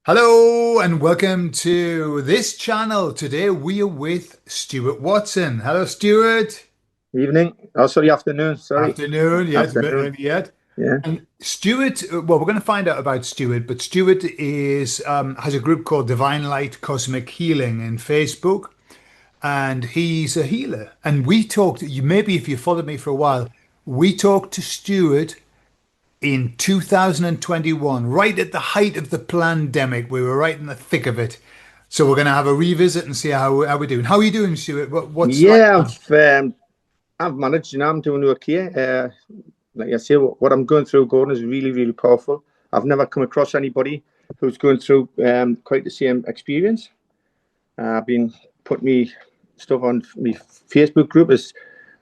Hello and welcome to this channel. Today we are with Stuart Watson. Hello, Stuart. Evening. Oh, sorry, afternoon. Sorry, Afternoon. Yeah, it's a bit afternoon. early yet. Yeah. And Stuart, well, we're going to find out about Stuart, but Stuart is has a group called Divine Light Cosmic Healing in Facebook, and he's a healer. And we talked, you maybe if you followed me for a while, we talked to Stuart in 2021, right at the height of the pandemic. We were right in the thick of it. So we're going to have a revisit and see how we're doing. How are you doing, Stuart? What's life Yeah, like? I've managed, I'm doing okay. Like I say, what I'm going through, Gordon, is really, really powerful. I've never come across anybody who's going through quite the same experience. I've been putting me stuff on my Facebook group is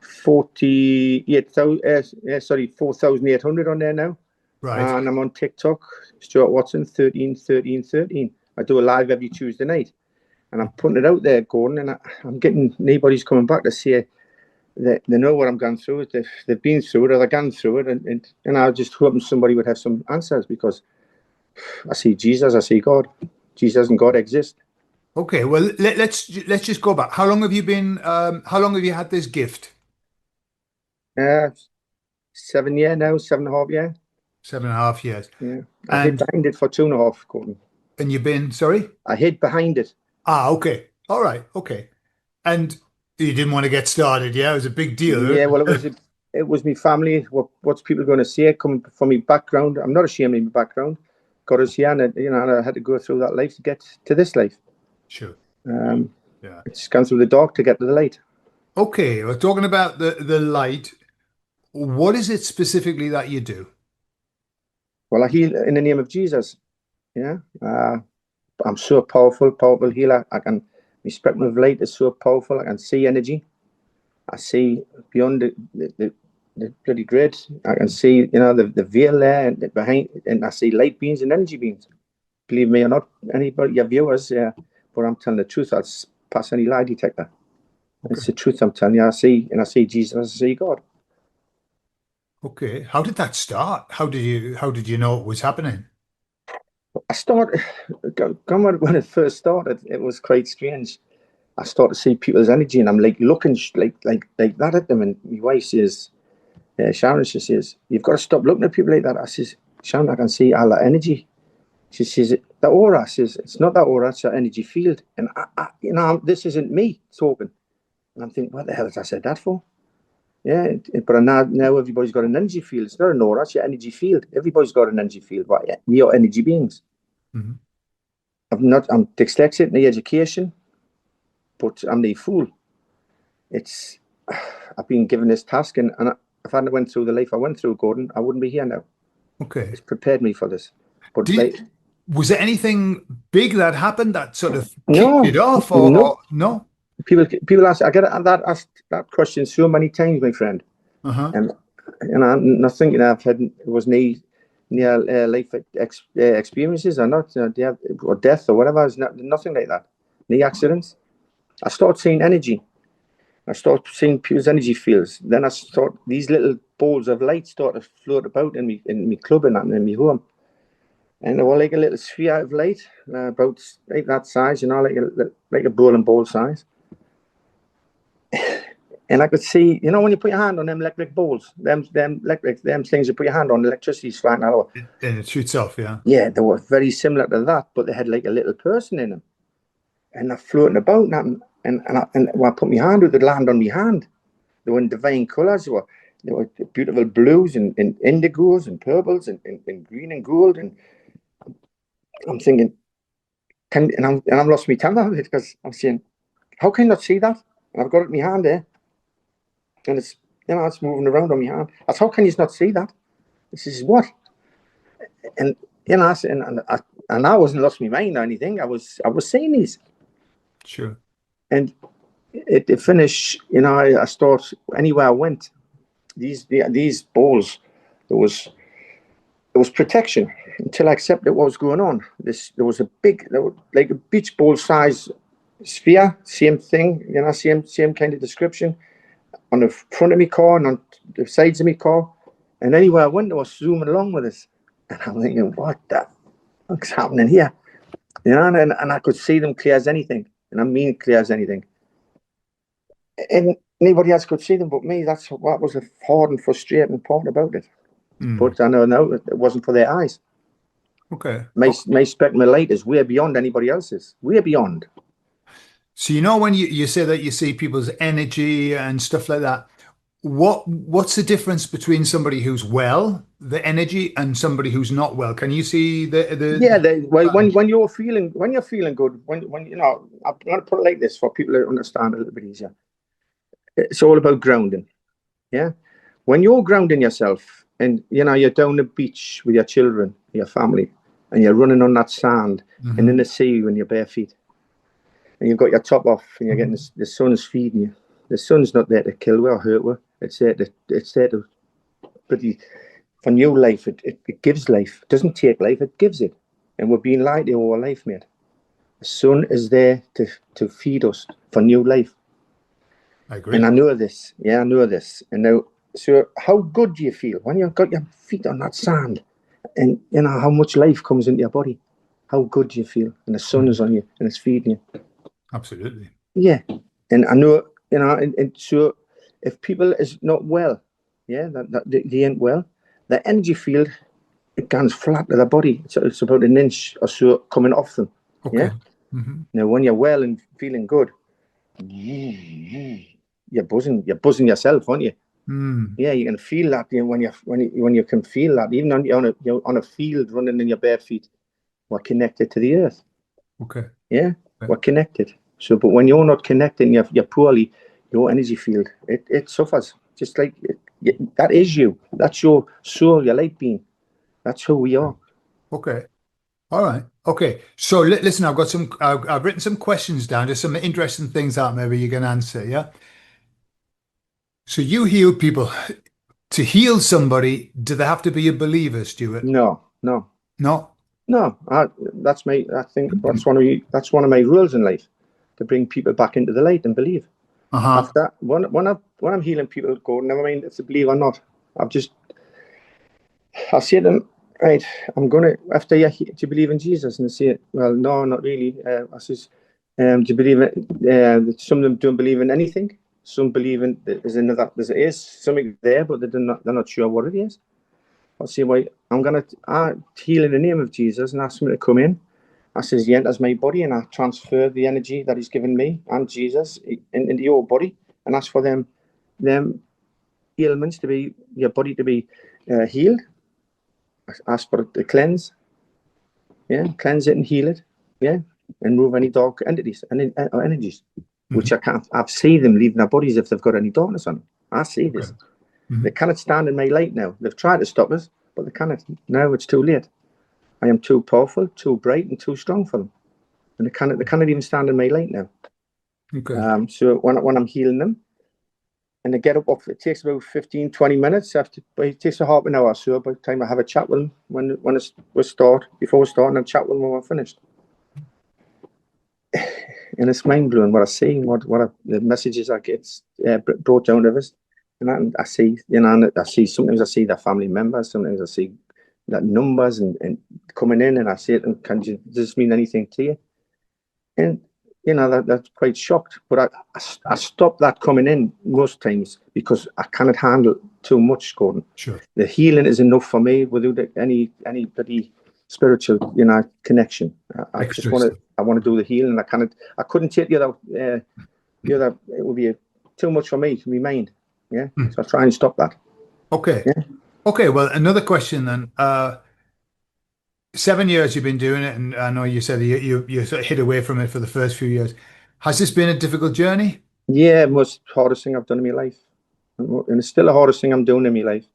48,000, sorry, 4,800 on there now. Right. And I'm on TikTok, Stuart Watson, 13, 13, 13. I do a live every Tuesday night. And I'm putting it out there, Gordon, and I'm getting nobody's coming back to say that they know what I'm going through. They've been through it, or they're going through it, and I just hoping somebody would have some answers because I see Jesus, I see God. Jesus and God exist. Okay. Well, let's just go back. How long have you been? How long have you had this gift? Uh, 7 year now, 7.5 year. 7.5 years. Yeah, I hid And behind it for 2.5, Gordon. you've been, sorry? I hid behind it. Okay. All right. Okay. And you didn't want to get started. Yeah, it was a big deal. Yeah, well, it was my family. What's people going to say? Coming from my background, I'm not ashamed of my background. God is here, and and I had to go through that life to get to this life. Sure. Um, Yeah. it's gone through the dark to get to the light. Okay. We're talking about the light. What is it specifically that you do? Well, I heal in the name of Jesus. Yeah, I'm so powerful, powerful healer. My spectrum of light is so powerful. I can see energy. I see beyond the bloody grid. I can see, the veil there and behind, and I see light beams and energy beams. Believe me or not, anybody, your viewers, but I'm telling the truth. I'll pass any lie detector. Okay. It's the truth I'm telling you. I see Jesus, I see God. Okay. How did that start? How did you know it was happening? I started, when it first started, it was quite strange. I start to see people's energy, and I'm like looking like that at them. And my wife says, Sharon, she says, "You've got to stop looking at people like that." I says, "Sharon, I can see all that energy." She says, "The aura." Says, "It's not that aura; it's that energy field." And this isn't me talking. And I'm thinking, "What the hell has I said that for?" Yeah, but now everybody's got an energy field. It's not an aura; it's your energy field. Everybody's got an energy field. Right? We are energy beings. Mhm. I'm dyslexic in the education, but I'm the fool. It's I've been given this task, and if I hadn't went through the life I went through, Gordon, I wouldn't be here now. Okay. It's prepared me for this. But Did like, Was there anything big that happened that sort of kicked no, it off, or no. no? People ask. I get asked that question so many times, my friend, Uh-huh. and I'm not thinking I've had it was near life experiences or not, or death or whatever. It's nothing like that. Any accidents. I start seeing energy. I start seeing people's energy fields. Then I start these little balls of light start to float about in me club and in me home. And they were like a little sphere of light, about like that size, like a bowling ball size. And I could see, when you put your hand on them electric balls, them electric, them things you put your hand on, electricity's flying out. And it shoots off, yeah. Yeah, they were very similar to that, but they had like a little person in them, and they're floating about, and when I put my hand with, they'd land on my hand. They were in divine colours. They were beautiful blues and indigos and purples and green and gold. And I'm thinking, I'm lost my temper with it because I'm saying, how can you not see that? And I've got it in my hand there, and it's moving around on my hand. That's how can you not see that? This is what, and I said, and I wasn't lost my mind or anything. I was seeing these, Sure. and it finished. I start anywhere I went. These balls, there was protection until I accepted what was going on. There was a big, like a beach ball size sphere, same thing, same kind of description on the front of my car and on the sides of my car. And anywhere I went, I was zooming along with us. And I'm thinking, what the fuck's happening here? and I could see them clear as anything, and I mean clear as anything. And nobody else could see them but me. That's what was the hard and frustrating part about it. But I know now it wasn't for their eyes. Okay. My spectrum of light is way beyond anybody else's. Way beyond. So you know when you say that you see people's energy and stuff like that, what's the difference between somebody who's well, the energy, and somebody who's not well? Can you see Yeah, when you're feeling good, when you know, I'm gonna put it like this for people to understand a little bit easier. It's all about grounding. Yeah. When you're grounding yourself and you're down the beach with your children, your family, and you're running on that sand and in the sea when you're bare feet, and you've got your top off and you're getting the sun's feeding you. The sun's not there to kill you or hurt you. It's there to but for new life. It gives life. It doesn't take life, it gives it. And we're being lied to all our life, mate. The sun is there to feed us for new life. I agree. And I know this. Yeah, I know this. And now, so how good do you feel when you've got your feet on that sand and you know how much life comes into your body? How good do you feel? And the sun is on you and it's feeding you. Absolutely. Yeah. And I know, and so if people is not well, that they ain't well, the energy field, it goes flat to the body. So it's about an inch or so coming off them. Okay. Yeah. Now, when you're well and feeling good, you're buzzing yourself, aren't you? Yeah, you can feel that when you can feel that, even on a field running in your bare feet, we're connected to the earth. Okay. Yeah, we're connected. So, but when you're not connected, and you're poorly, your energy field it suffers. Just like that is you. That's your soul, your light being. That's who we are. Okay. All right. Okay. So listen, I've written some questions down. There's some interesting things that maybe you can answer. Yeah. So you heal people. To heal somebody, do they have to be a believer, Stuart? No. No. That's my. I think that's one of my rules in life, to bring people back into the light and believe. After when I'm healing people, go, never mind if they believe or not. I say to them, right, I'm gonna after do you believe in Jesus? And they say, well, no, not really. I says, do you believe it? Some of them don't believe in anything. Some believe in there is something there, but they're not sure what it is. I say, well, I'm gonna heal in the name of Jesus and ask him to come in. I says, he enters my body and I transfer the energy that he's given me and Jesus into your body and ask for them ailments your body to be healed. Ask for it to cleanse. Yeah, cleanse it and heal it. Yeah, and move any dark entities and or energies, which I can't. I've seen them leaving their bodies if they've got any darkness on them. I see this. They cannot stand in my light now. They've tried to stop us, but they cannot. Now it's too late. I am too powerful, too bright, and too strong for them. And they cannot even stand in my light now. Okay. So when I'm healing them, and they get up, it takes about 15, 20 minutes. But it takes a half an hour or so by the time I have a chat with them before we start, and I chat with them when we're finished. And it's mind blowing what I see, the messages I get brought down to us. And I see, sometimes I see their family members, sometimes I see that numbers and coming in, and I say, does this mean anything to you? And that's quite shocked. But I stop that coming in most times because I cannot handle too much, Gordon. Sure. The healing is enough for me without anybody spiritual, connection. I want to do the healing. I couldn't take the other. It would be too much for me, to my mind. Yeah. So I try and stop that. Okay. Yeah. Okay. Well, another question then. 7 years you've been doing it, and I know you said you sort of hid away from it for the first few years. Has this been a difficult journey? Yeah, most hardest thing I've done in my life, and it's still the hardest thing I'm doing in my life.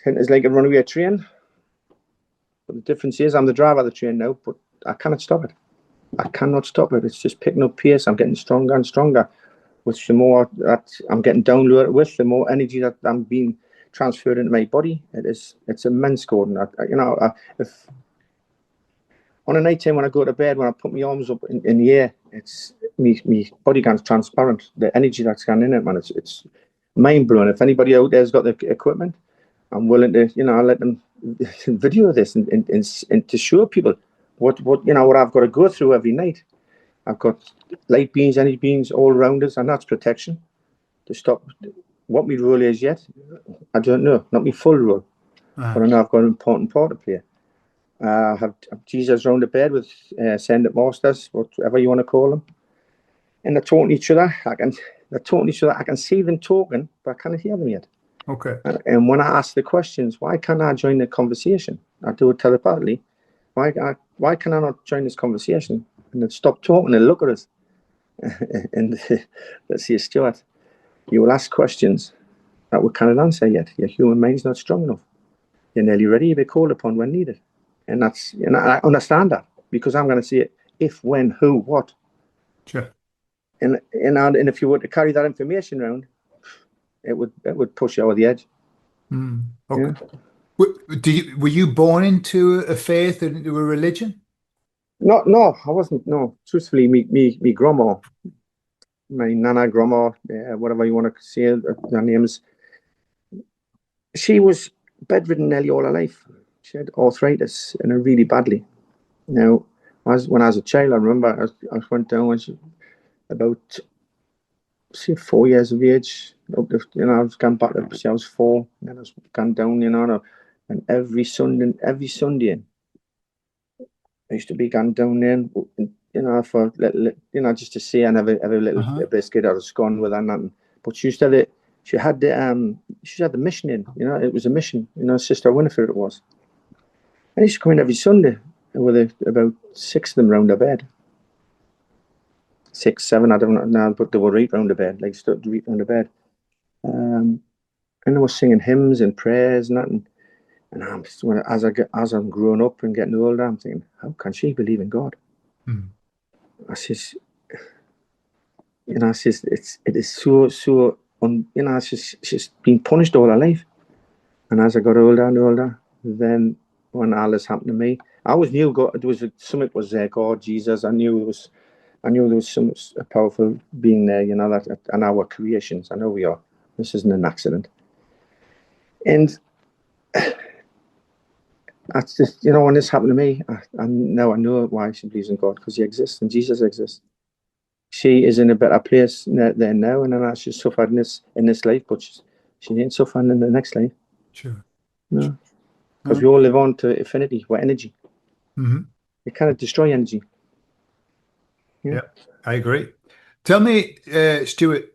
And it's like a runaway train. But the difference is I'm the driver of the train now, but I cannot stop it. I cannot stop it. It's just picking up pace. I'm getting stronger and stronger. Which the more that I'm getting downloaded with, the more energy that I'm being transferred into my body. It's immense, Gordon. If on a night time when I go to bed, when I put my arms up in the air, it's me body gets transparent. The energy that's gone in it, man, it's mind blowing. If anybody out there's got the equipment, I'm willing to, I'll let them video this and to show people what I've got to go through every night. I've got light beams, energy beams all around us, and that's protection to stop. What my role is yet, I don't know. Not my full role, but I know I've got an important part to play. I have Jesus round the bed with ascended masters, whatever you want to call them, and they're talking to each other. They're talking to each other. I can see them talking, but I can't hear them yet. Okay. And when I ask the questions, why can't I join the conversation? I do it telepathically. Why can I not join this conversation? And then stop talking and look at us. And let's see, Stuart, you will ask questions that we cannot answer yet. Your human mind's not strong enough. You're nearly ready to be called upon when needed. And I understand that, because I'm going to see it if, when, who, what. Sure. And if you were to carry that information around, it would push you over the edge. Okay. Yeah. Were you born into a faith and into a religion? No, I wasn't. No, truthfully, me grandma, my nana, grandma, whatever you want to say, her names. She was bedridden nearly all her life. She had arthritis and really badly. Now, when I was a child, I remember I went down when she about 4 years of age. I was gone back to I was 4, and then I was gone down, and every Sunday, I used to be gone down there, for just to see and have a little biscuit or a scone with her and nothing. But she had the mission in, it was a mission, Sister Winifred it was. And I used to come in every Sunday with about 6 of them round her bed. 6, 7, I don't know now, but they were right round the bed, like stood right round the bed. And they were singing hymns and prayers and that. And as I'm growing up and getting older, I'm thinking, how can she believe in God? I says, it is so she's been punished all her life. And as I got older and older, then when all this happened to me, I always knew God. Something was there, God, Jesus. I knew there was some a powerful being there, that and our creations. I know we are. This isn't an accident. And that's just, when this happened to me, I know why she believes in God, because He exists and Jesus exists. She is in a better place there now, and then she's suffered in this life, but she ain't suffering in the next life. Sure. No, because we all live on to infinity. We're energy. You cannot destroy energy. Yeah, I agree. Tell me, Stuart,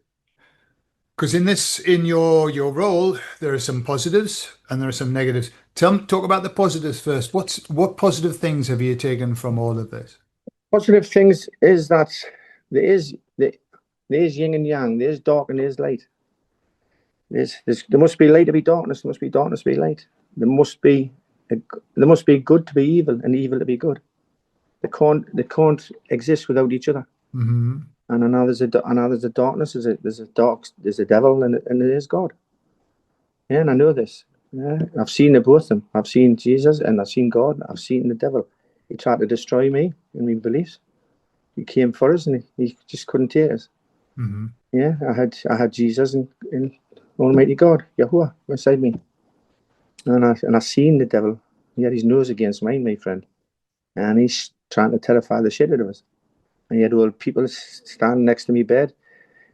because in your role, there are some positives and there are some negatives. Talk about the positives first. What positive things have you taken from all of this? Positive things is that there is yin and yang. There's dark and there's light. There must be light to be darkness. There must be darkness to be light. There must be good to be evil and evil to be good. They can't exist without each other. And I know there's a darkness. There's a devil, and there is God. Yeah, and I know this. Yeah, I've seen the both of them. I've seen Jesus and I've seen God. I've seen the devil. He tried to destroy me and my beliefs. He came for us, and he just couldn't take us. Yeah, I had Jesus and Almighty God, Yahuwah, beside me, and I seen the devil. He had his nose against mine, my friend, and he's trying to terrify the shit out of us. And he had all people standing next to me bed.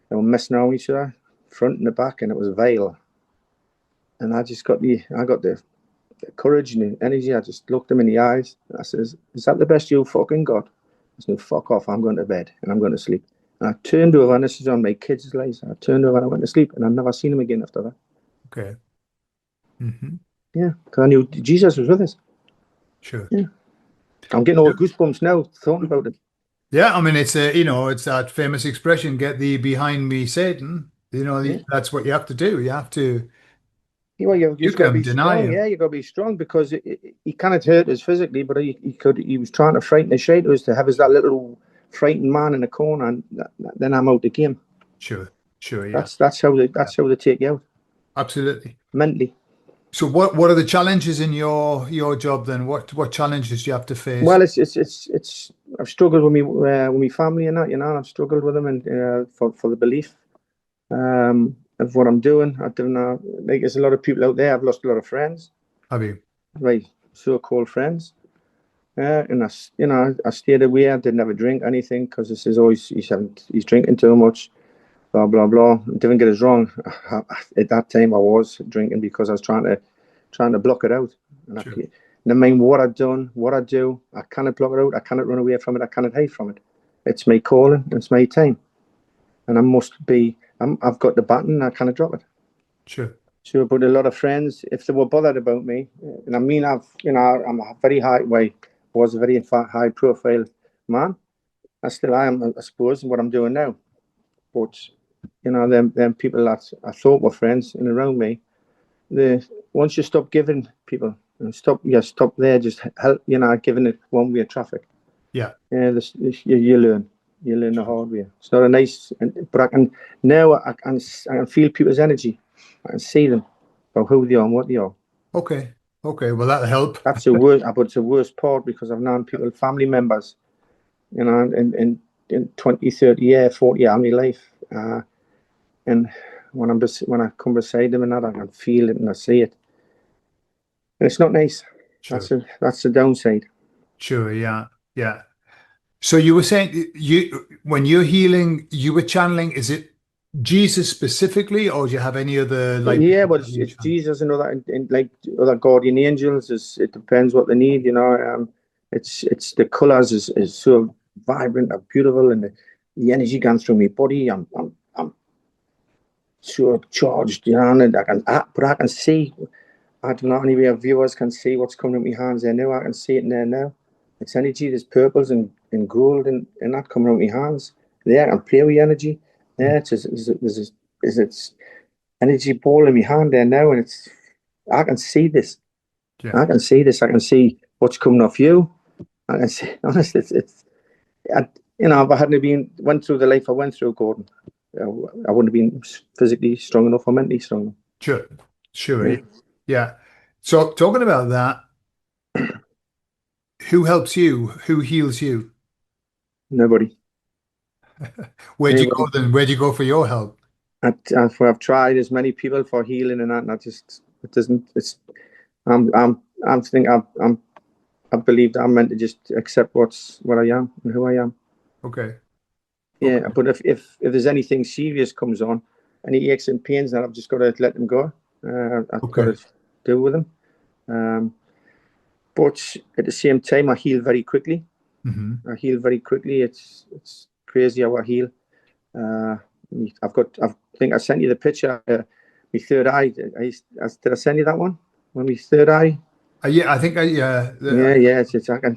They were messing around with each other, front and the back, and it was vile. And I got the courage and the energy. I just looked him in the eyes. And I says, "Is that the best you fucking got?" I said, "Fuck off. I'm going to bed and I'm going to sleep." And I turned over, and this is on my kids' lives. I turned over and I went to sleep, and I've never seen him again after that. Okay. Yeah, because I knew Jesus was with us. Sure. Yeah. I'm getting all goosebumps now talking about it. Yeah, I mean, it's it's that famous expression, "Get thee behind me, Satan." That's what you have to do. You have to You've nuke got to him, be deny strong. him. Yeah, you've got to be strong, because he cannot hurt us physically, but he was trying to frighten the shit out of us, to have us that little frightened man in the corner, and then I'm out the game. Sure, yeah. That's how they take you out Absolutely. mentally. So what are the challenges in your job then? What challenges do you have to face? Well, it's I've struggled with me family and that, I've struggled with them, and for the belief of what I'm doing. I don't know, like, there's a lot of people out there. I've lost a lot of friends, Have you? right, so-called friends, And I stayed away. I didn't have a drink, anything, because this is always he's drinking too much, blah blah blah. Don't get us wrong. At that time, I was drinking because I was trying to block it out. And Sure. no matter what I've done, what I do, I cannot block it out. I cannot run away from it. I cannot hide from it. It's my calling. It's my time, and I must be. I've got the button. I cannot drop it. Sure. Sure, but a lot of friends, if they were bothered about me, and I mean, I'm a very was a very high profile man. I still am, I suppose, in what I'm doing now. But them people that I thought were friends and around me, the once you stop giving people and stop there, just help, giving it one way traffic. Yeah. Yeah, you learn the Sure. hard way. It's not a nice, but I can now I can feel people's energy. I can see them about who they are and what they are. Okay. Okay. Well, that'll help. That's the worst, but it's the worst part because I've known people, family members, in 20, 30 years, 40 years of my life. And when I come beside them and that, I can feel it and I see it. And it's not nice. Sure. That's the downside. Sure. Yeah. Yeah. So you were saying when you're healing, you were channeling, is it Jesus specifically, or do you have any other light Yeah, beings but that you it's channel? Jesus and all that, and like other guardian angels. It depends what they need, It's the colors is so vibrant and beautiful, and the energy going through my body. I'm so charged, and but I can see. I don't know any of viewers can see what's coming out my hands there now. I can see it in there now. It's energy. There's purples and gold and that coming out my hands. There, and play with energy. Mm. There, it's energy ball in my hand there now, and I can see this. Yeah. I can see this. I can see what's coming off you. I can see. Honestly, I, if I hadn't been went through the life I went through, Gordon, I wouldn't have been physically strong enough or mentally strong enough. Sure. Sure. Yeah, Yeah. Yeah. So talking about that, who helps you? Who heals you? nobody, Where'd you go anybody. then? Where'd you go for your help? I've tried as many people for healing and that, and I just it doesn't. I'm think I believe that I'm meant to just accept what I am and who I am. Okay. Yeah, Okay. but if there's anything serious comes on, any aches and pains, that I've just got to let them go. I've got Okay. to deal with them. Um, but at the same time, I heal very quickly. Hmm. I heal very quickly. It's crazy how I heal. Uh, I think I sent you the picture. My third eye. Did I send you that one? When my third eye. Yeah, I think yeah. Yeah. I can.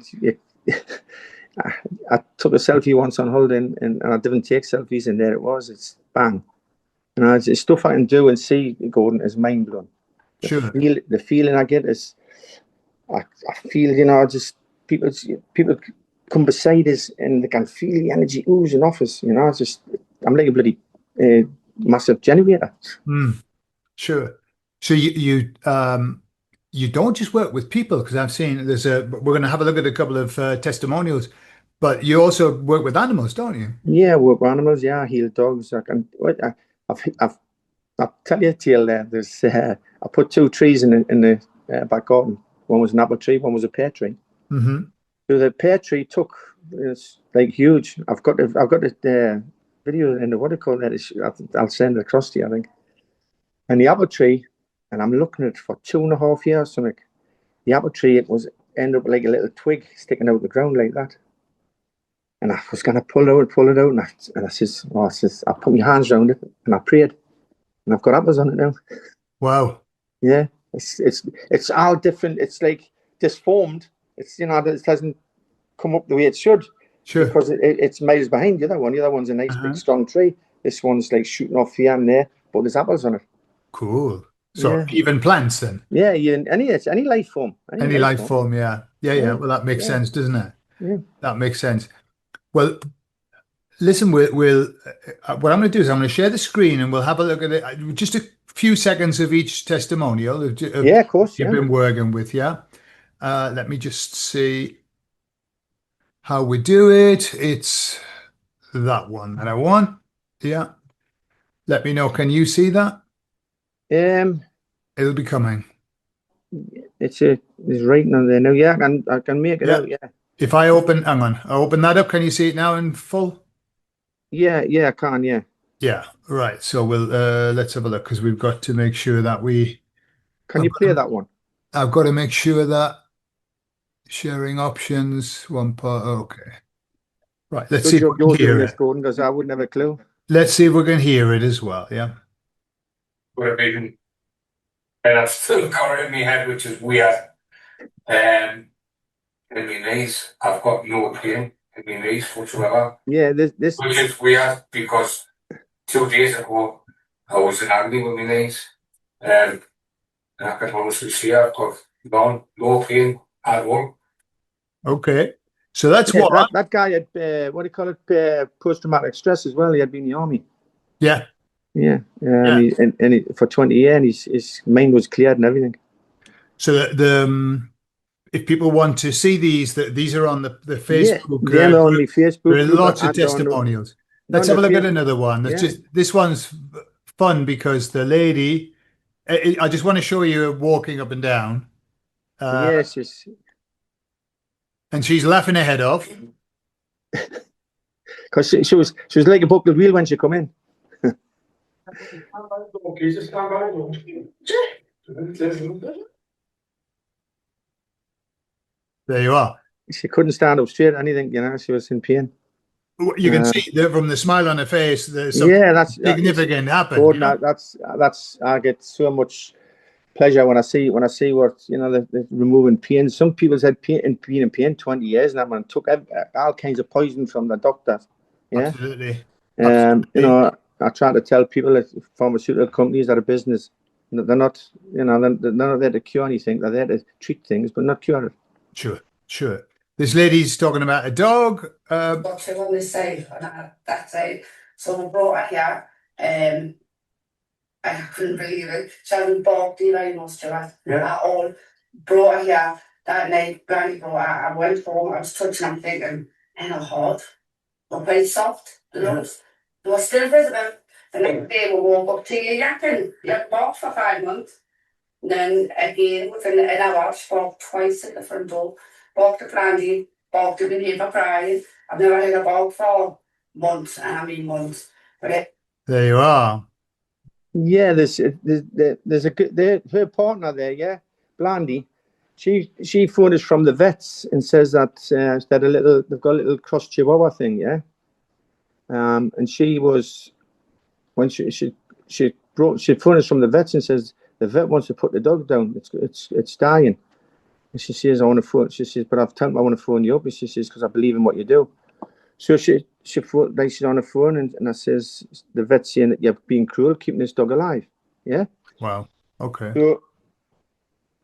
I, I took a selfie once on holiday, and I didn't take selfies, and there it was. It's bang. It's stuff I can do and see, Gordon, is mind blowing. Sure. The feeling I get is, I feel, just people, people come beside us and they can feel the energy oozing off us. It's just, I'm like a bloody massive generator. Mm, sure. So you don't just work with people because I've seen we're going to have a look at a couple of testimonials, but you also work with animals, don't you? Yeah, work with animals. Yeah, I heal dogs. I've, I'll tell you a tale there. I put two trees in the back garden. One was an apple tree, one was a pear tree. Hmm. So the pear tree it's like huge. I've got the video in the what do you call that? I'll send it across to you, I think. And the apple tree, and I'm looking at it for 2.5 years, something. The apple tree, it was end up like a little twig sticking out of the ground like that. And I was gonna pull it out, I put my hands around it and I prayed, and I've got apples on it now. Wow. Yeah, it's all different. It's like disformed. It doesn't come up the way it should Sure. because it's miles behind the other one. The other one's a nice big Uh-huh. strong tree. This one's like shooting off here and there, but there's apples on it. Cool. So Yeah, even plants then, yeah. Any life form, any any life life form. form, yeah. Yeah, yeah. Yeah, Well, that makes yeah, sense, doesn't it? yeah, That makes sense. Well, listen, what I'm going to do is I'm going to share the screen and we'll have a look at it. Just a few seconds of each testimonial of yeah. Of course, you've yeah. been working with, yeah. Let me just see how we do it. It's that one that I want. Yeah. Let me know. Can you see that? Um, It'll be coming. It's writing on there now. Yeah, I can make it Yeah. out. Yeah, If I open, hang on, I open that up. Can you see it now in full? yeah, I can. Yeah. Yeah. Right. So we'll let's have a look because we've got to make sure that Can I've you play got, that one? I've got to make sure that sharing options, one part. Okay. Right. Let's see Good if job we can you're doing hear this, it. Gordon, because I wouldn't have a clue. Let's see if we can hear it as well. Yeah. Would have been, and I've still got it in my head, which is weird. In my knees, I've got no pain in my knees whatsoever, Yeah, this. which is weird because 2 days ago I was in agony with my knees, and I can honestly say I've got no pain at all. Okay. So that's Yeah, what. that guy had what do you call it? Post-traumatic stress as well. He had been in the army. Yeah. Yeah, Yeah. for 20 years, and his mind was cleared and everything. So if people want to see these, that these are on the Yeah, Facebook them are on group. my There Facebook are group lots of and on testimonials. Let's none have a of look the at Facebook. another one. That's Yeah, just this one's fun because the lady. I just want to show you her walking up and down, uh, yeah, it's just and she's laughing her head off. because she was like a buckled wheel when she come in. There you are. She couldn't stand up straight or anything. She was in pain. You can Uh, see that from the smile on her face. There's something yeah, it's significant happened. Gordon. Yeah, That's I get so much pleasure when I see what the removing pain. Some people said pain and been in pain 20 years, and that man took all kinds of poison from the doctor. Yeah, absolutely, absolutely. I try to tell people that pharmaceutical companies are a business. They're not, they're not there to cure anything. They're there to treat things, but not cure it. Sure, sure. This lady's talking about a dog. Got two on this side and that side. So we brought her here. I couldn't believe it. She hadn't balked either, Stuart. Yeah. At all. Brought her here that night. Granny brought her. I went home. I was touching them, thinking, in her heart. They're quite soft. The lungs. They were still visible. The next day we woke up to you yapping. You barked for 5 months. And then again, within an hour, she barked twice at the front door. Barked at Brandy. Barked at the neighbour crying. I've never heard a bark for months, and I mean months. But There you are. Yeah, there's a good her partner there, yeah, Blandy. She phoned us from the vets and says that they've got a little cross chihuahua thing, yeah. And she was when she phoned us from the vets and says the vet wants to put the dog down. It's dying. And she says, I want to phone. She says, but I've told them I want to phone you up. And she says, because I believe in what you do. So she phoned, like she's on the phone, and I says, the vet's saying that you're being cruel, keeping this dog alive. Yeah. Wow. Okay. So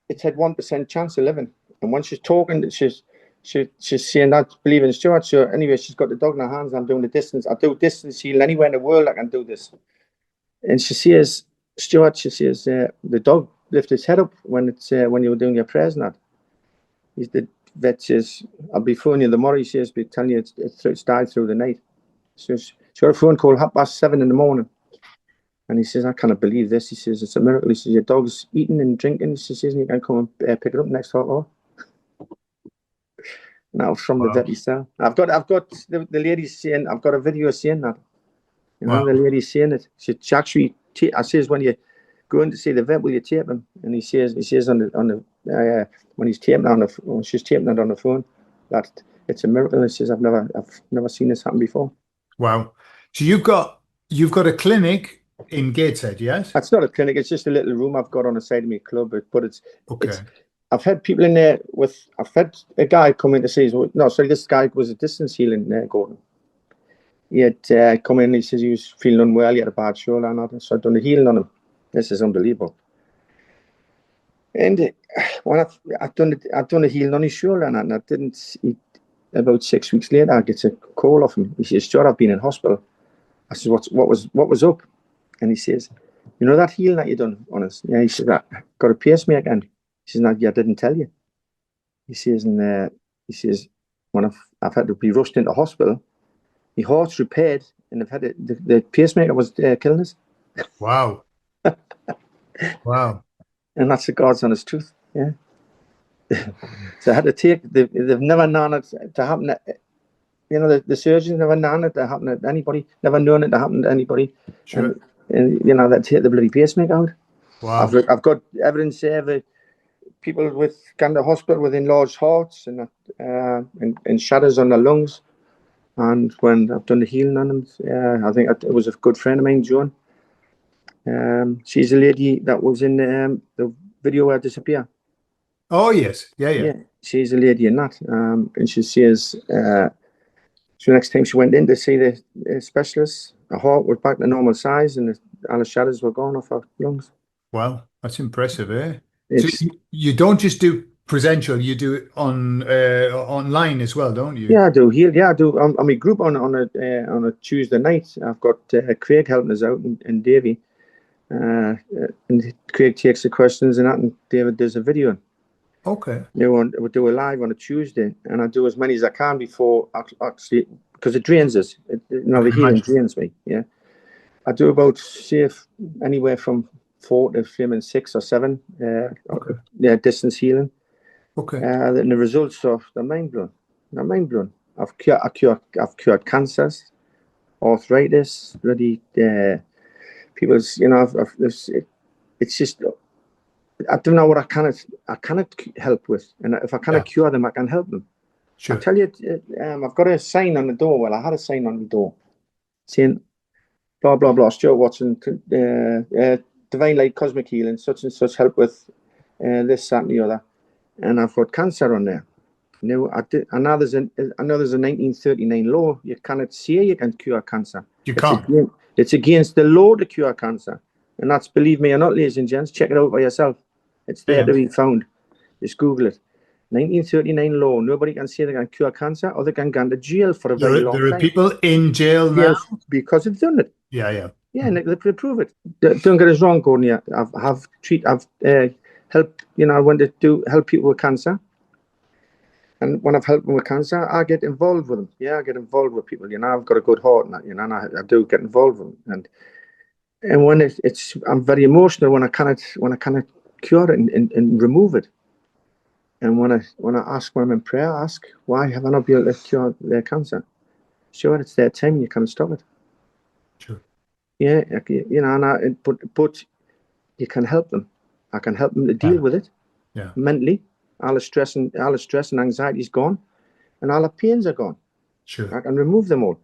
it's had 1% chance of living. And when she's talking, she's saying that believing in Stuart. So anyway, she's got the dog in her hands. I'm doing the distance. I do distance heal anywhere in the world. I can do this. And she says, Stuart, she says, the dog lifted his head up when you were doing your prayers and that. The vet says, I'll be phoning you tomorrow. He says, be telling you it's died through the night. So she got a phone call 7:30 in the morning. And he says, I cannot believe this. He says, it's a miracle. He says, your dog's eating and drinking. He says, you can come and pick it up next half hour. Now from the Wow. vet cell. I've got the lady saying, I've got a video saying that. Wow. The lady saying it. She actually, I says, when you go in to see the vet, will you tape him? And he says on the when he's taping when she's taping it on the phone, that it's a miracle. And he says, I've never seen this happen before. Wow. So you've got a clinic in Gateshead, yes? That's not a clinic. It's just a little room I've got on the side of my club. But Okay. I've had people in there I've had a guy come in to say, no, sorry, this guy was a distance healing Gordon. He had come in, he says he was feeling unwell, he had a bad shoulder and all. So I've done the healing on him. This is unbelievable. And when I've done the healing on his shoulder and I didn't, about 6 weeks later, I get a call off him. He says, Stuart, I've been in hospital. I said, what was up? And he says, you know that healing that you done on us? Yeah, he said, I got a pacemaker. And he says, no, I didn't tell you. He says, when I've had to be rushed into hospital, my heart's repaired, and I've had the pacemaker was killing us. Wow. Wow. And that's the God's honest truth. Yeah. So I had to take. They've never known it to happen. You know, the surgeons never known it to happen to anybody. Never known it to happen to anybody. Sure. And you know, they take the bloody pacemaker out. Wow. I've got evidence there that people with gone to hospital with enlarged hearts and shatters on their lungs. And when I've done the healing on them, I think it was a good friend of mine, Joan. She's a lady that was in the video where I disappear. Oh yes. Yeah. Yeah, she's a lady in that. And she says, so next time she went in to see the specialist, her heart was back to normal size and all the shadows were gone off her lungs. Wow, that's impressive, eh? So It's you don't just do presential, you do it on online as well, don't you? Yeah, I do. Yeah, I do. On my group on a Tuesday night, I've got Craig helping us out and Davey. And Craig takes the questions and that, and David does a video. Okay. We do a live on a Tuesday, and I do as many as I can before actually, because it drains us. The healing drains me. Yeah, I do about say anywhere from 4 to 6 or 7. Okay. Yeah, distance healing. Okay. And the results are mind blowing. They're mind blowing. I've cured cancers, arthritis, bloody people's. You know, it's just. I don't know what I cannot help with, and if I cannot cure them, I can help them. Sure. I tell you, I've got a sign on the door. Well, I had a sign on the door saying, "Blah blah blah." Stuart Watson, Divine Light, Cosmic Healing, such and such, help with this, that, and the other. And I've got cancer on there. Now I know there's a 1939 law. You cannot say you can cure cancer. You can't. It's against the law to cure cancer, and that's, believe me or not, ladies and gents, check it out for yourself. It's there to be found. Just Google it. 1939 law. Nobody can say they can cure cancer, or they can go to jail for a very long time. There are people in jail now? Yes, because they've done it. Yeah. Yeah, and they prove it. Don't get us wrong, Gordon. Yeah, I've helped. You know, I want to help people with cancer. And when I've helped them with cancer, I get involved with them. Yeah, I get involved with people. You know, I've got a good heart, and you know, and I do get involved with them. And when I'm very emotional when I cannot cure it and remove it. And when I'm in prayer, I ask, why have I not been able to cure their cancer? Sure, it's their time. You can't stop it. Sure. Yeah, you know, but you can help them. I can help them to deal with it. Yeah. Mentally. All the stress and anxiety is gone, and all the pains are gone. Sure. I can remove them all.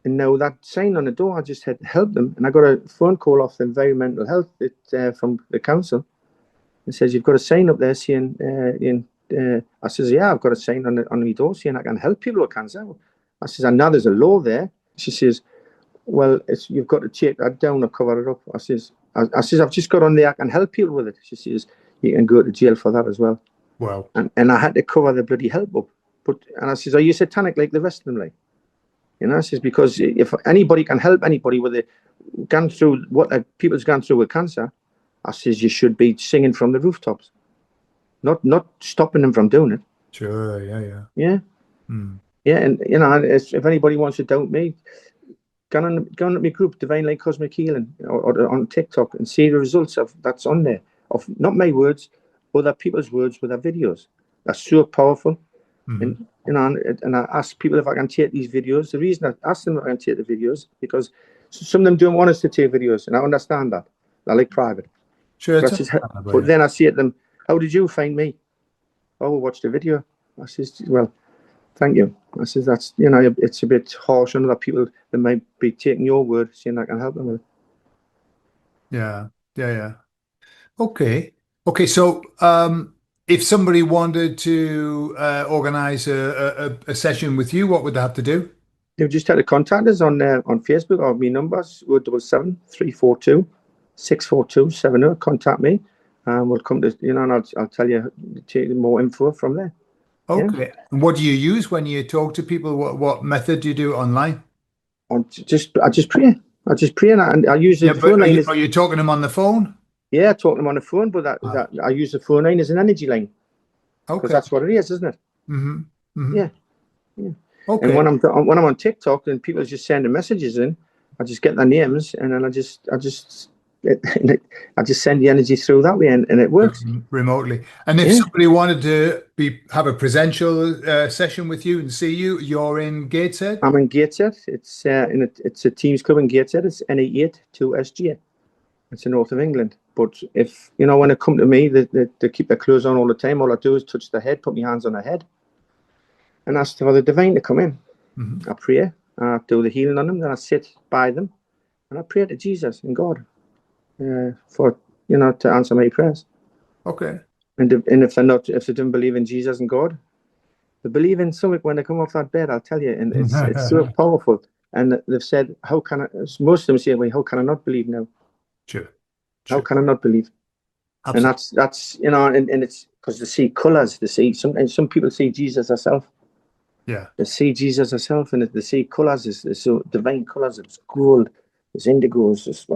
And now that sign on the door, I just had to help them. And I got a phone call off the environmental health from the council. It says, you've got a sign up there saying, I says, yeah, I've got a sign on my door saying I can help people with cancer. I says, I know there's a law there. She says, well, you've got to take that down or cover it up. I says, I've just got on there, I can help people with it. She says, you can go to jail for that as well. Wow. And I had to cover the bloody help up. And I says, are you satanic like the rest of them, like? You know, I says, because if anybody can help anybody with gone through what people's gone through with cancer, I says, you should be singing from the rooftops, not stopping them from doing it. Sure, yeah. Yeah. Mm. Yeah, and you know, if anybody wants to doubt me, go on my group, Divine Light Cosmic Healing, or on TikTok, and see the results of that's on there, of not my words, other people's words with their videos. That's so powerful. Mm-hmm. And you know, and I ask people if I can take these videos. The reason I ask them if I can take the videos, because some of them don't want us to take videos, and I understand that. I like private. Sure. But then I say to them, how did you find me? Oh, watch the video. I says, well, thank you. I says, that's, you know, it's a bit harsh on other people that might be taking your word, saying I can help them with it. Yeah. Okay. So if somebody wanted to organize a session with you, what would they have to do? You just have to contact us on Facebook, or my numbers, 077 342 642 70. Contact me, and we'll come to, you know, and I'll tell you, take more info from there. Okay. Yeah. And what do you use when you talk to people? What method do you do online? I just pray. And I use the phone line. Are you talking to them on the phone? Yeah, talking to them on the phone, but that I use the phone line as an energy line. Okay. Because that's what it is, isn't it? Mm-hmm. Mm-hmm. Yeah. Okay. And when I'm on TikTok and people are just sending messages in, I just get their names and then I just I just send the energy through that way, and it works. Remotely. And if Yeah. somebody wanted to have a presential session with you and see you, you're in Gateshead? I'm in Gateshead. It's it's a Teams club in Gateshead. It's NE8 to SG. It's the north of England. But if when they come to me, they keep their clothes on all the time. All I do is touch the head, put my hands on the head, and ask for the divine to come in. I pray, I do the healing on them, then I sit by them, and I pray to Jesus and God for to answer my prayers. Okay. And if they don't believe in Jesus and God, they believe in something when they come off that bed. I'll tell you, and it's so powerful. And they've said, "How can I?" Most of them say, "Well, how can I not believe now? Sure. How can I not believe?" Absolutely. And that's and it's because they see colours. They see some people see Jesus herself. Yeah. They see Jesus herself, and they see colours. It's so divine colours. It's gold. It's indigo. It's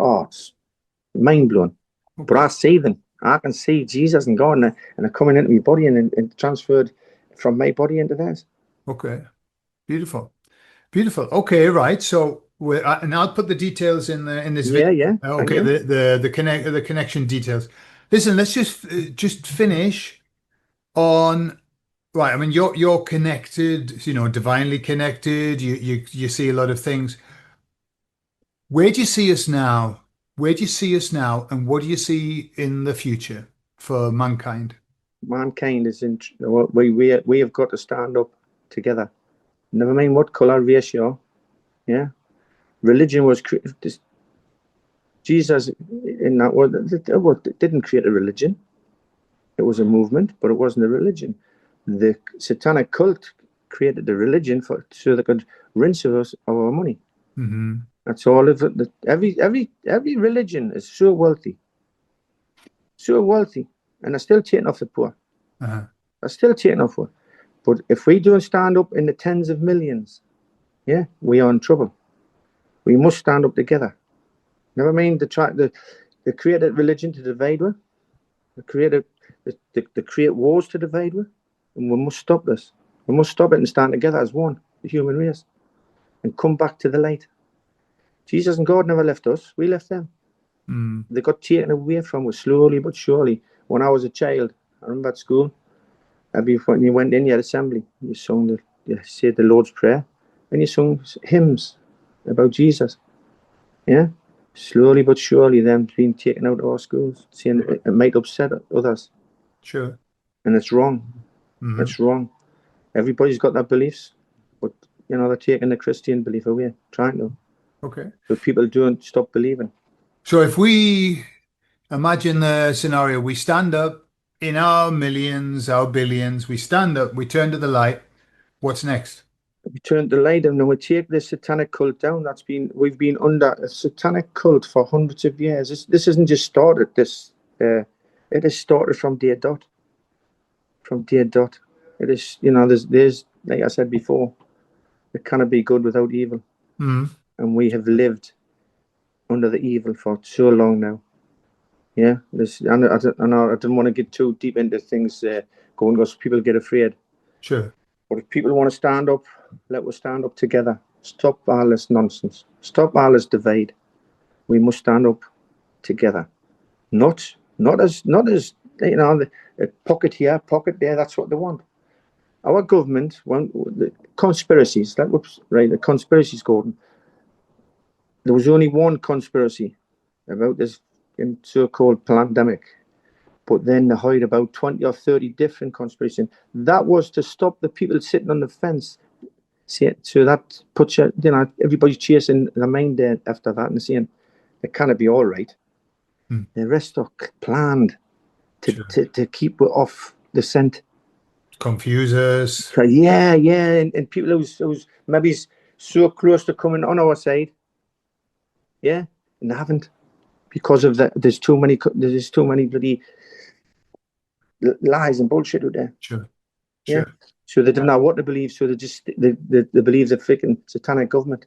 mind blowing. Okay. But I see them. I can see Jesus and God, and they're coming into my body and transferred from my body into theirs. Okay. Beautiful. Beautiful. Okay, right. So and I'll put the details in this video. Yeah. Okay, the connection details. Listen, let's just finish on right. I mean, you're connected, divinely connected. You see a lot of things. Where do you see us now? Where do you see us now, and what do you see in the future for mankind? Mankind is in. We have got to stand up together. Never mind what colour, race you're. Yeah, religion was Jesus in that world didn't create a religion. It was a movement, but it wasn't a religion. The satanic cult created a religion so they could rinse us of our money. That's all of it. Every religion is so wealthy, and they're still taking off the poor. They're still taking off. But if we don't stand up in the tens of millions, yeah, we are in trouble. We must stand up together. Never mind they created religion to divide with. They create wars to divide with, and we must stop this. We must stop it and stand together as one, the human race, and come back to the light. Jesus and God never left us; we left them. They got taken away from us slowly but surely. When I was a child, I remember at school, when you went in your assembly, you said the Lord's Prayer, and you sung hymns about Jesus. Yeah, slowly but surely, them being taken out of our schools, saying it might upset others. Sure. And it's wrong. It's wrong. Everybody's got their beliefs, but they're taking the Christian belief away, trying to. Okay. But people don't stop believing. So if we imagine the scenario, we stand up in our millions, our billions, we stand up, we turn to the light. What's next? We turn the light and we take this satanic cult down. We've been under a satanic cult for hundreds of years. This isn't just started. It has started from day dot. From day dot. It is, there's like I said before, it cannot be good without evil. And we have lived under the evil for so long now. Yeah, I don't want to get too deep into things going because people get afraid. Sure. But if people want to stand up, let us stand up together. Stop all this nonsense. Stop all this divide. We must stand up together. Not as a pocket here, pocket there. That's what they want. Our government want the conspiracies. The conspiracies, Gordon. There was only one conspiracy about this so-called pandemic, but then they hired about 20 or 30 different conspiracies. That was to stop the people sitting on the fence. So that puts everybody's chasing their mind there after that and saying it cannot be all right. The rest are planned to keep it off the scent. Confuse us. So, yeah, and people who's maybe so close to coming on our side, yeah, and they haven't because of that. There's too many bloody lies and bullshit out there. Sure. Yeah. So they don't know what to believe. So they believe the freaking satanic government.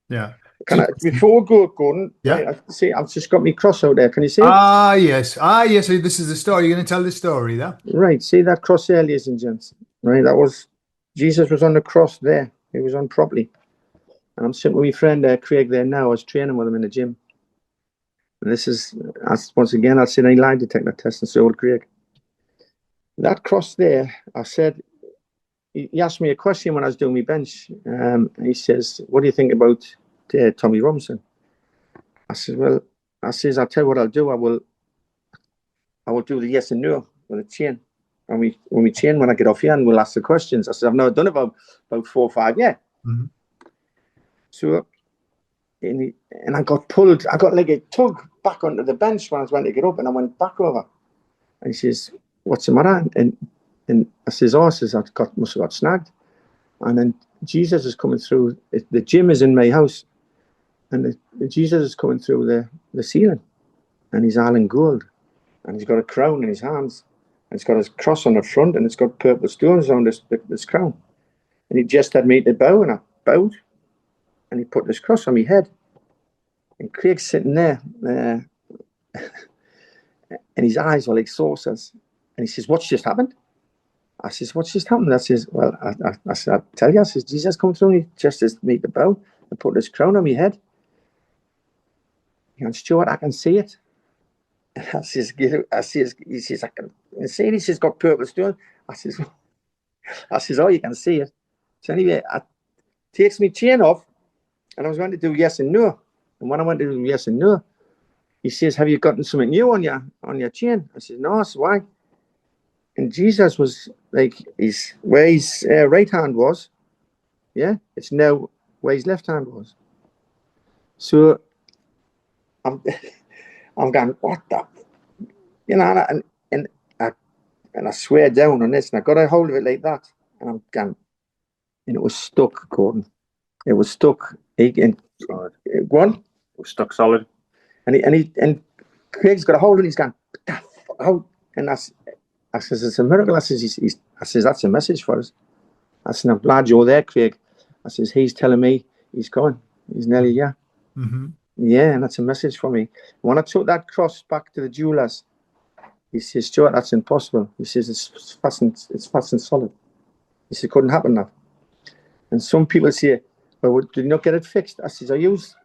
Yeah. Before we go, Gordon? Yeah. I've just got my cross out there. Can you see it? Yes. Yes. This is the story. You're going to tell the story, there. Right. See that cross there, ladies and gents. Right. That was Jesus was on the cross there. He was on properly. And I'm sitting with my friend Craig there now. I was training with him in the gym. And this is, once again, I'll say any lie detector test and so will Craig. That cross there, I said, he asked me a question when I was doing my bench. He says, what do you think about Tommy Robinson? I said, well, I'll tell you what I'll do. I will do the yes and no with a chain. And when we chain, when I get off here, and we'll ask the questions. I said, I've never done it about 4 or 5 yet. Mm-hmm. So, and I got pulled. I got like a tug back onto the bench when I was going to get up, and I went back over. And he says, what's the matter? And I says, oh, I says, must have got snagged. And then Jesus is coming through. The gym is in my house. And Jesus is coming through the ceiling. And he's all in gold. And he's got a crown in his hands. And it's got his cross on the front. And it's got purple stones on this crown. And he just had me to bow. And I bowed. And he put this cross on my head. And Craig's sitting there. And his eyes were like saucers. And he says, what's just happened? I says, what's just happened? I says, well, I said, I'll tell you. I says, Jesus come through me just as me to bow and put this crown on my head. And Stuart, I can see it. And he says, I can see it. He says, got purple stone. I says, oh, you can see it. So anyway, I takes me chain off, and I was going to do yes and no. And when I went to do yes and no, he says, have you gotten something new on your chain? I said, no. I said, why? And Jesus was like, where his right hand was, yeah, it's now where his left hand was. So I'm going, what the, and I swear down on this, and I got a hold of it like that, and I'm going, and it was stuck, Gordon. It was stuck. Solid. One, It was stuck solid. and Craig's got a hold, and he's going, how? And I says, it's a miracle. I says, that's a message for us. I said, I'm glad you're there, Craig. I says, he's telling me he's coming. He's nearly, yeah. Mm-hmm. Yeah, and that's a message for me. When I took that cross back to the jewelers, he says, Stuart, that's impossible. He says, it's fastened solid. He said, couldn't happen now. And some people say, well, did you not get it fixed? I says, I use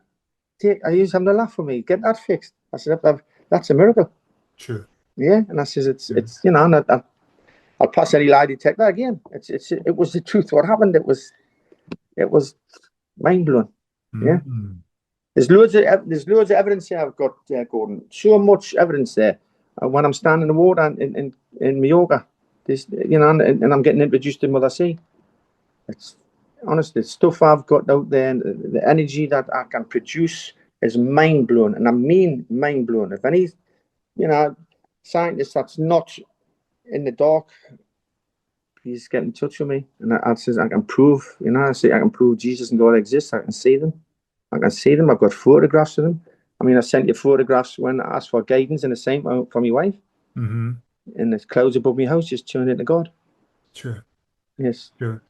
having a laugh with me. Get that fixed. I said, that's a miracle. Sure. Yeah, and I says, it's I'll pass any lie detector again. It was the truth. What happened? It was mind blowing. Yeah. Mm-hmm. There's loads of evidence here I've got, Gordon. So much evidence there. When I'm standing in the water in my yoga, and I'm getting introduced to Mother Sea. It's honestly stuff I've got out there, and the energy that I can produce is mind blowing, and I mean mind blowing. If any, scientist that's not in the dark, please get in touch with me, and I says I can prove. I say I can prove Jesus and God exists. I can see them. I've got photographs of them. I mean, I sent you photographs when I asked for guidance in the same from my wife. Mm-hmm. And the clouds above my house just turned into God. Sure. Yes. Sure.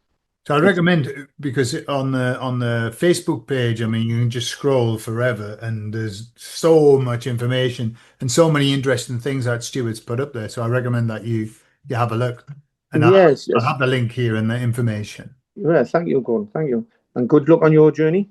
So I recommend, because on the Facebook page, I mean, you can just scroll forever, and there's so much information and so many interesting things that Stuart's put up there. So I recommend that you have a look. And Yes. I'll have the link here in the information. Yeah, thank you, Gordon. Thank you. And good luck on your journey.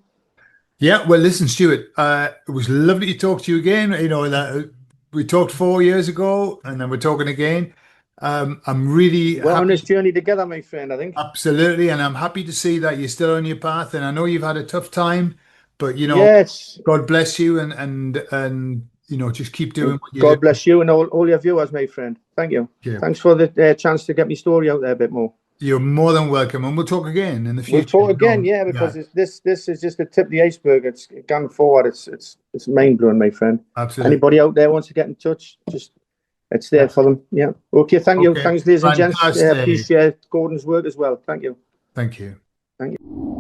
Yeah, well, listen, Stuart, it was lovely to talk to you again. That we talked 4 years ago, and then we're talking again. I'm really We're on happy. this journey together, my friend, I think. Absolutely, and I'm happy to see that you're still on your path. And I know you've had a tough time, but Yes. God bless you, and just keep doing what you're God doing. bless you and all your viewers, my friend. Thank you. Yeah. Thanks for the chance to get my story out there a bit more. You're more than welcome, and we'll talk again in the future. We'll talk again, yeah, because this is just the tip of the iceberg. It's gone forward. It's mind blowing, my friend. Absolutely. Anybody out there wants to get in touch, just it's there for them. Yeah. Okay. Thank you. Okay. Thanks, ladies and gents. Fantastic. Appreciate Gordon's work as well. Thank you. Thank you. Thank you.